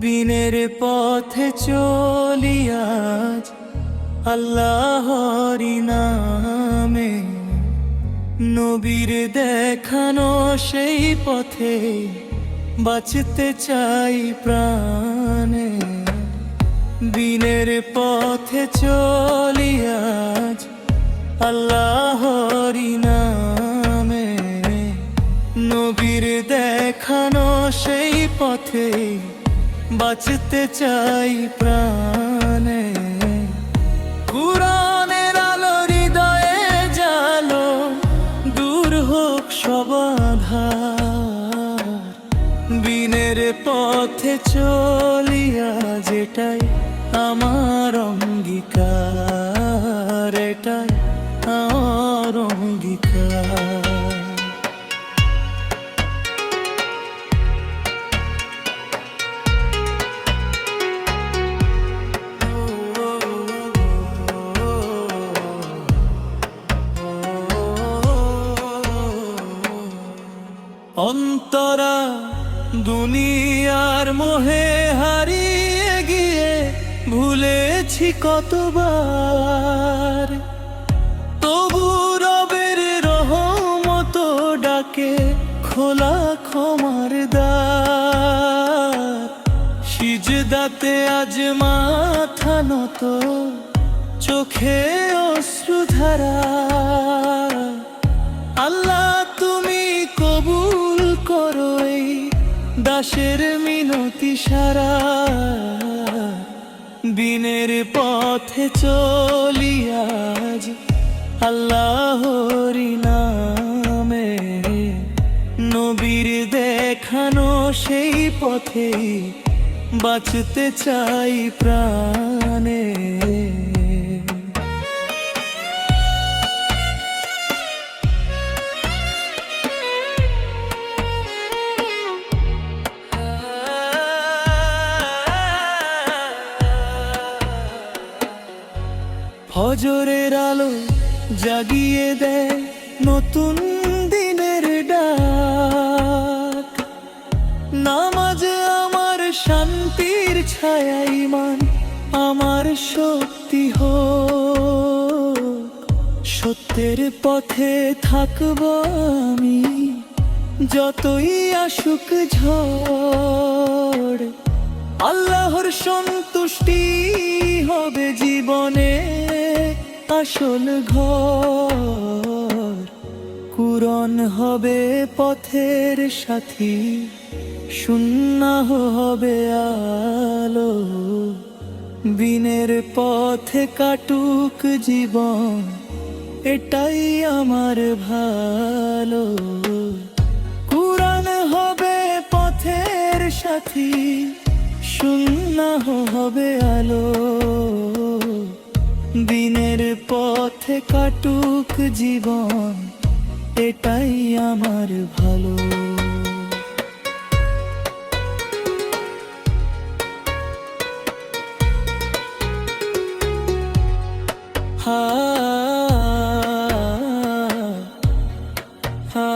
বিনের পথে চলি আজ আল্লাহরি নামে, নবীর দেখানো সেই পথে বাঁচতে চাই প্রাণে। বিনের পথে চলি আজ আল্লাহরি নামে, নবীর দেখানো সেই পথে বাঁচতে চাই প্রাণে। কুরআনের আলো হৃদয়ে জালো, দূর হোক সব আঁধার। বিনের পথে চলিয়া যেটাই আমার অঙ্গীকার, এটাই আমার অঙ্গীকার। অন্তরা দুনিয়ার মোহে হারিয়ে গিয়ে ভুলেছি কতবার, তবু রবের রহমত ডাকে খোলা ক্ষমার দ্বার। সিজদাতে আজ মাথা নত, চোখে অশ্রুধারা। আল্লাহ তুমি কবুল করো এই দাসের মিনতি সারা। বিনের পথে চলি আজ আল্লাহরি নামে, নবীর দেখানো সেই পথে বাঁচতে চাই প্রাণে। ফজরের আলো জাগিয়ে দেয় নতুন দিনের ডাক। নামাজ আমার শান্তির ছায়া, ঈমান আমার শক্তি হোক। সত্যের পথে থাকব আমি, যতই আসুক ঝড়। আল্লাহর সন্তুষ্টি হবে জীবনে আসল ঘর। কুরআন হবে পথের সাথী, সুন্নাহ হবে আলো। বিনের পথে কাটুক জীবন, এটাই আমার ভালো। কুরআন হবে পথের সাথী, সুন্নাহ হবে আলো। দিনের পথে কাটুক জীবন, এটাই আমার ভালো। হা হা